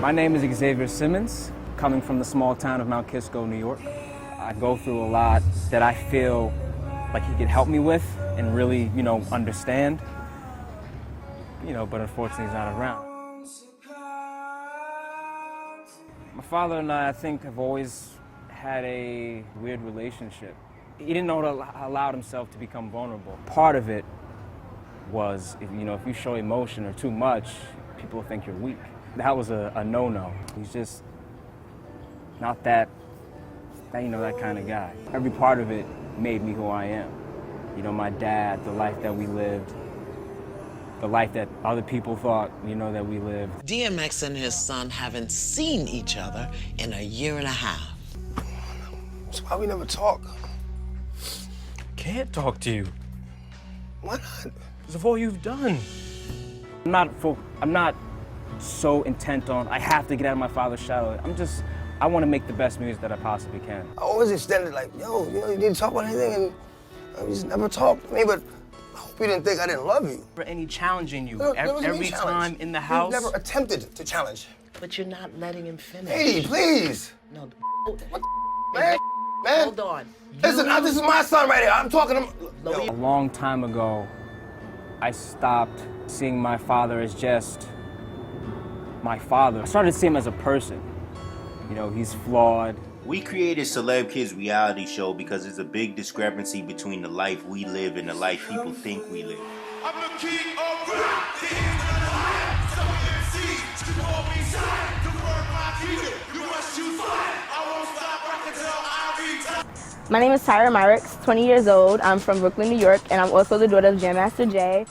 My name is Xavier Simmons, coming from the small town of Mount Kisco, New York. I go through a lot that I feel like he could help me with and really, understand. But unfortunately he's not around. My father and I think, have always had a weird relationship. He didn't know to allow himself to become vulnerable. Part of it was, if you show emotion or too much, people think you're weak. That was a no-no. He's just not that kind of guy. Every part of it made me who I am. My dad, the life that we lived, the life that other people thought, that we lived. DMX and his son haven't seen each other in a year and a half. That's why we never talk. Can't talk to you. Why not? Because of all you've done. I'm not so intent on, I have to get out of my father's shadow. I want to make the best music that I possibly can. I always extended like, yo, you need to talk about anything, and we just never talked to me, but I hope you didn't think I didn't love you. For any challenging you, every time in the house. You've never attempted to challenge. But you're not letting him finish. Hey, please. No, What man? Man. hold on. Listen, this is my son right here. I'm talking to him. A long time ago, I stopped seeing my father as just my father. I started to see him as a person. He's flawed. We created Celeb Kids Reality Show because there's a big discrepancy between the life we live and the life people think we live. I'm the king of rap. The hands on the high. So MC, you always shine. The word my kingdom. You must choose fire. I won't stop rocking till I retire. My name is Tyra Myrick's, 20 years old. I'm from Brooklyn, New York, and I'm also the daughter of Jam Master Jay.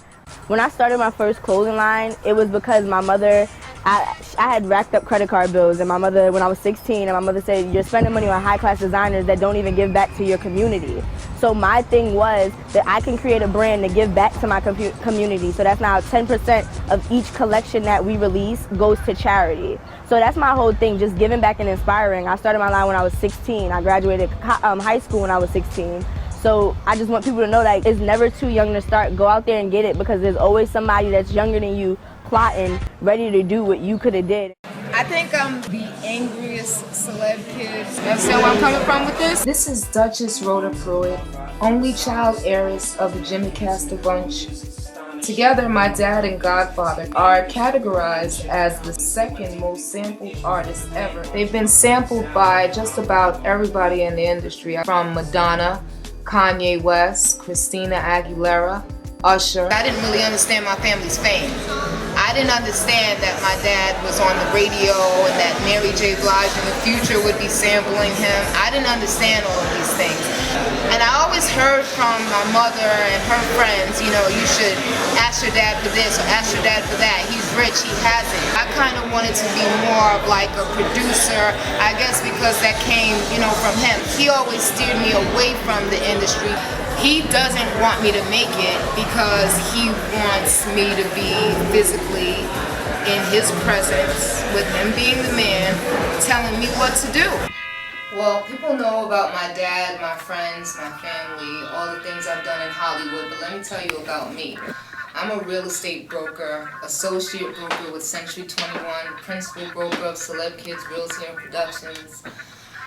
When I started my first clothing line, it was because my mother, I had racked up credit card bills, and my mother, when I was 16, and my mother said, you're spending money on high-class designers that don't even give back to your community. So my thing was that I can create a brand to give back to my community. So that's now 10% of each collection that we release goes to charity. So that's my whole thing, just giving back and inspiring. I started my line when I was 16. I graduated high school when I was 16. So I just want people to know that it's never too young to start. Go out there and get it, because there's always somebody that's younger than you plotting, ready to do what you could have did. I think I'm the angriest celeb kid. Understand where I'm coming from with this? This is Duchess Rhoda Pruitt, only child heiress of the Jimmy Castor bunch. Together, my dad and godfather are categorized as the second most sampled artists ever. They've been sampled by just about everybody in the industry, from Madonna, Kanye West, Christina Aguilera, Usher. I didn't really understand my family's fame. I didn't understand that my dad was on the radio and that Mary J. Blige in the future would be sampling him. I didn't understand all of these things. And I always heard from my mother and her friends, you should ask your dad for this or ask your dad for that. He's rich, he has it. I kind of wanted to be more of like a producer, I guess because that came, from him. He always steered me away from the industry. He doesn't want me to make it because he wants me to be physically in his presence, with him being the man, telling me what to do. Well, people know about my dad, my friends, my family, all the things I've done in Hollywood, but let me tell you about me. I'm a real estate broker, associate broker with Century 21, principal broker of Celeb Kids Realty and Productions.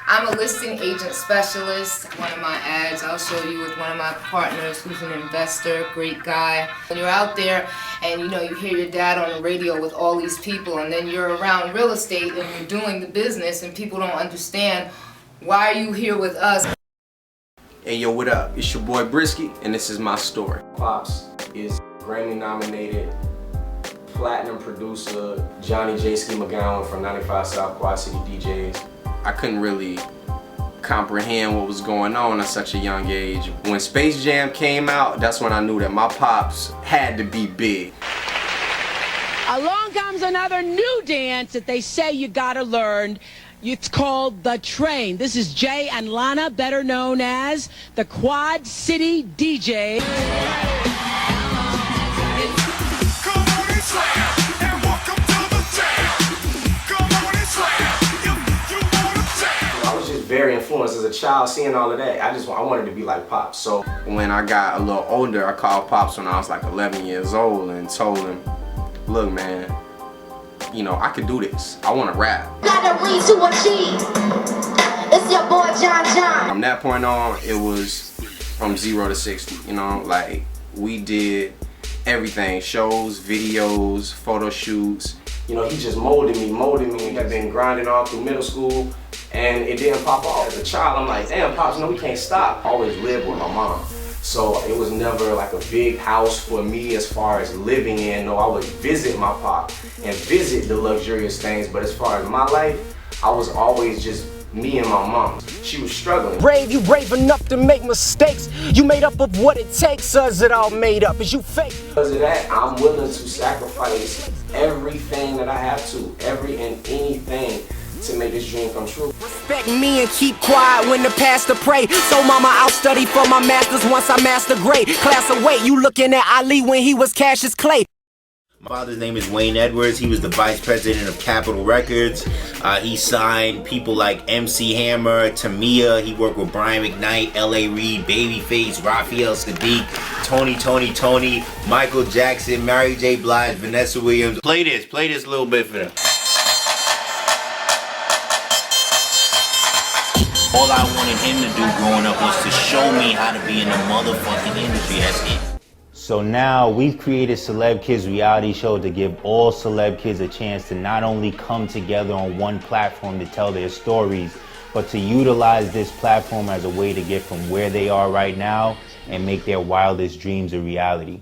I'm a listing agent specialist. One of my ads, I'll show you, with one of my partners who's an investor, great guy. When you're out there and you hear your dad on the radio with all these people, and then you're around real estate and you're doing the business and people don't understand, why are you here with us? Hey yo, what up? It's your boy Brisky, and this is my story. Pops is Grammy nominated platinum producer Johnny J. Ski McGowan from 95 South Quad City DJs. I couldn't really comprehend what was going on at such a young age. When Space Jam came out, that's when I knew that my pops had to be big. Along comes another new dance that they say you gotta learn. It's called the train. This is Jay and Lana, better known as the Quad City DJ. Very influenced as a child, seeing all of that. I wanted to be like Pops. So when I got a little older, I called Pops when I was like 11 years old and told him, look man, you know, I could do this. I want to rap. Gotta reach to achieve. It's your boy John. From that point on, it was from 0 to 60, you know, like we did everything, shows, videos, photo shoots. You know, he just molded me. I've been grinding all through middle school, and it didn't pop off. As a child, I'm like, damn, Pops, no, we can't stop. I always lived with my mom. So it was never like a big house for me as far as living in. No, I would visit my pop and visit the luxurious things, but as far as my life, I was always just me and my mom. She was struggling. Brave, you brave enough to make mistakes. You made up of what it takes, or is it all made up? Is you fake? Because of that, I'm willing to sacrifice everything that I have to, every and anything to make this dream come true. Respect me and keep quiet when the pastor pray. So mama, I'll study for my masters once I master grade. Class away, you looking at Ali when he was Cassius Clay. My father's name is Wayne Edwards. He was the vice president of Capitol Records. He signed people like MC Hammer, Tamia. He worked with Brian McKnight, L.A. Reid, Babyface, Raphael Sadiq, Tony, Michael Jackson, Mary J. Blige, Vanessa Williams. Play this a little bit for them. All I wanted him to do growing up was to show me how to be in the motherfucking industry. That's it. So now we've created Celeb Kids Reality Show to give all celeb kids a chance to not only come together on one platform to tell their stories, but to utilize this platform as a way to get from where they are right now and make their wildest dreams a reality.